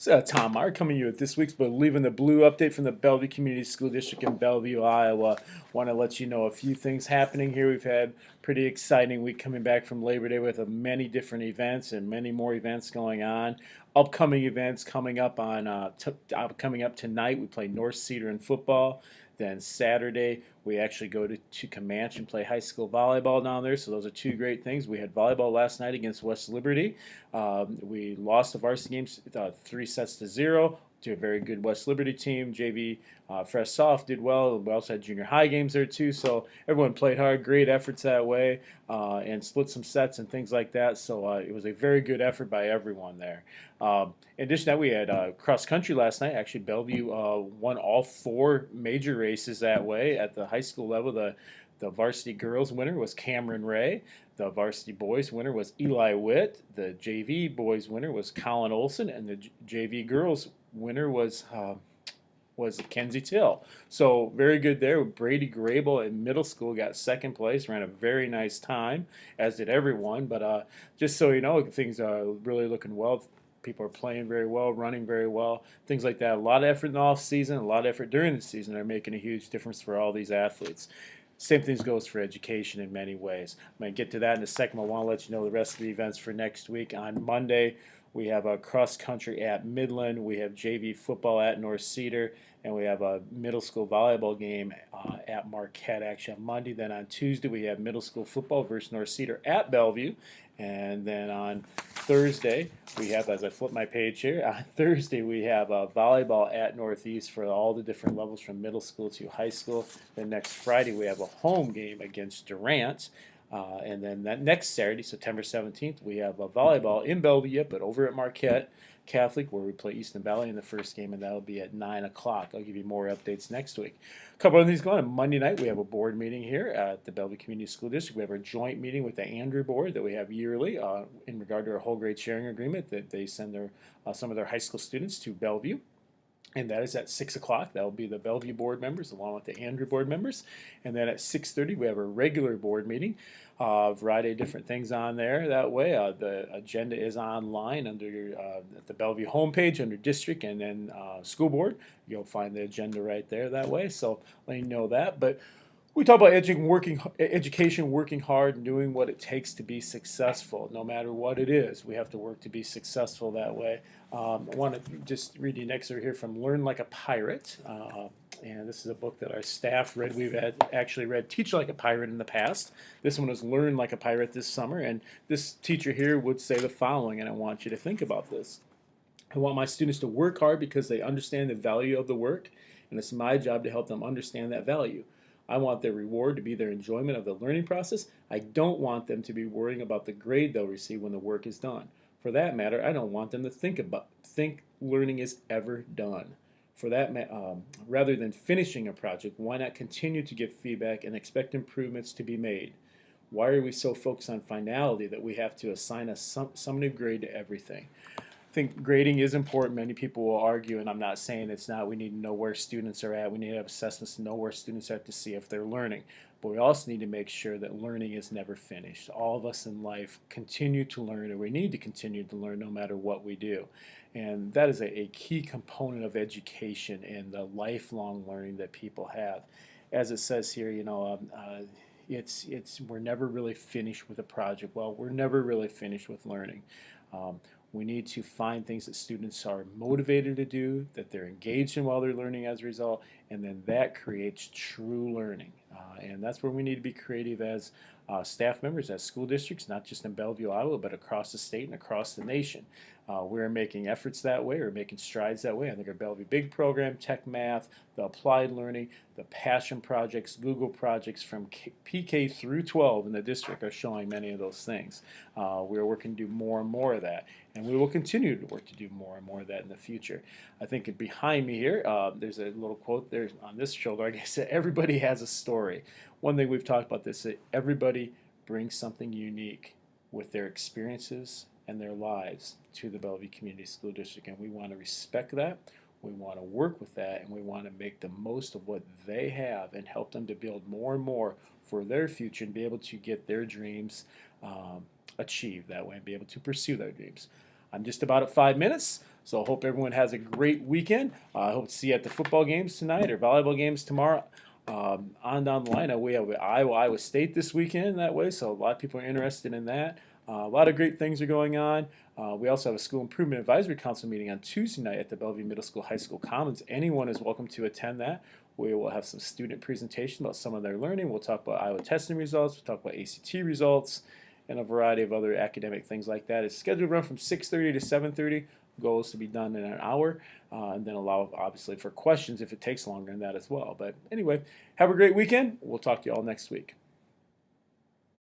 Tom Meyer coming to you with this week's Believe in the Blue update from the Bellevue Community School District in Bellevue, Iowa. Want to let you know a few things happening here. We've had pretty exciting week coming back from Labor Day with many different events and many more events going on. Upcoming events coming up coming up tonight. We play North Cedar in football. Then Saturday, we actually go to Comanche and play high school volleyball down there. So those are two great things. We had volleyball last night against West Liberty. We lost the varsity games 3-0 to a very good West Liberty team. JV Fresh Soft did well. We also had junior high games there too. So everyone played hard. Great efforts that way, and split some sets and things like that. So it was a very good effort by everyone there. In addition to that, we had cross country last night. Actually, Bellevue won all four major races that way at the high school level. The varsity girls winner was Cameron Ray. The varsity boys winner was Eli Witt. The JV boys winner was Colin Olson, and the JV girls winner was Kenzie Till. So very good there. Brady Grable in middle school got second place, ran a very nice time, as did everyone. But just so you know, things are really looking well. People are playing very well, running very well, things like that. A lot of effort in the off season, a lot of effort during the season are making a huge difference for all these athletes. Same thing goes for education in many ways. I'm going to get to that in a second. I want to let you know the rest of the events for next week. On Monday, we have a cross country at Midland. We have JV football at North Cedar, and we have a middle school volleyball game at Marquette actually on Monday. Then on Tuesday, we have middle school football versus North Cedar at Bellevue. And then on Thursday, we have, as I flip my page here, on Thursday we have volleyball at Northeast for all the different levels from middle school to high school. Then next Friday we have a home game against Durant. And then that next Saturday, September 17th, we have a volleyball in Bellevue, but over at Marquette Catholic, where we play Easton Valley in the first game, and that'll be at 9 o'clock. I'll give you more updates next week. A couple of things going on. Monday night, we have a board meeting here at the Bellevue Community School District. We have our joint meeting with the Andrew Board that we have yearly in regard to our whole grade sharing agreement that they send some of their high school students to Bellevue. And that is at 6 o'clock. That will be the Bellevue board members along with the Andrew board members. And then at 6:30, we have a regular board meeting. A variety of different things on there that way. The agenda is online under at the Bellevue homepage under district and then school board. You'll find the agenda right there that way. So let you know that. But we talk about education, working hard, and doing what it takes to be successful, no matter what it is. We have to work to be successful that way. I want to just read you an excerpt here from Learn Like a Pirate. And this is a book that our staff read. We've actually read Teach Like a Pirate in the past. This one was Learn Like a Pirate this summer. And this teacher here would say the following, and I want you to think about this. I want my students to work hard because they understand the value of the work, and it's my job to help them understand that value. I want their reward to be their enjoyment of the learning process. I don't want them to be worrying about the grade they'll receive when the work is done. For that matter, I don't want them to think learning is ever done. For that, rather than finishing a project, why not continue to give feedback and expect improvements to be made? Why are we so focused on finality that we have to assign some new grade to everything? I think grading is important. Many people will argue, and I'm not saying it's not. We need to know where students are at. We need to have assessments to know where students are at to see if they're learning. But we also need to make sure that learning is never finished. All of us in life continue to learn, or we need to continue to learn no matter what we do. And that is a key component of education and the lifelong learning that people have. As it says here, we're never really finished with a project. Well, we're never really finished with learning. We need to find things that students are motivated to do, that they're engaged in while they're learning as a result, and then that creates true learning. And that's where we need to be creative as staff members, as school districts, not just in Bellevue, Iowa, but across the state and across the nation. We're making efforts that way. We're making strides that way. I think our Bellevue Big program, Tech Math, the Applied Learning, the Passion Projects, Google Projects from PK through 12 in the district are showing many of those things. We're working to do more and more of that. And we will continue to work to do more and more of that in the future. I think behind me here, there's a little quote there on this shoulder. I guess everybody has a story. One thing we've talked about this, that everybody brings something unique with their experiences and their lives to the Bellevue Community School District, and we want to respect that. We want to work with that, and we want to make the most of what they have and help them to build more and more for their future and be able to get their dreams achieved that way and be able to pursue their dreams. I'm just about at 5 minutes, So I hope everyone has a great weekend. I hope to see you at the football games tonight or volleyball games tomorrow. On down the line, we have Iowa State this weekend that way, so a lot of people are interested in that. A lot of great things are going on. We also have a school improvement advisory council meeting on Tuesday night at the Bellevue Middle School High School Commons. Anyone is welcome to attend that. We will have some student presentation about some of their learning. We'll talk about Iowa testing results. We'll talk about ACT results and a variety of other academic things like that. It's scheduled to run from 6:30 to 7:30. Goal is to be done in an hour, and then allow obviously for questions if it takes longer than that as well. But anyway, have a great weekend. We'll talk to you all next week.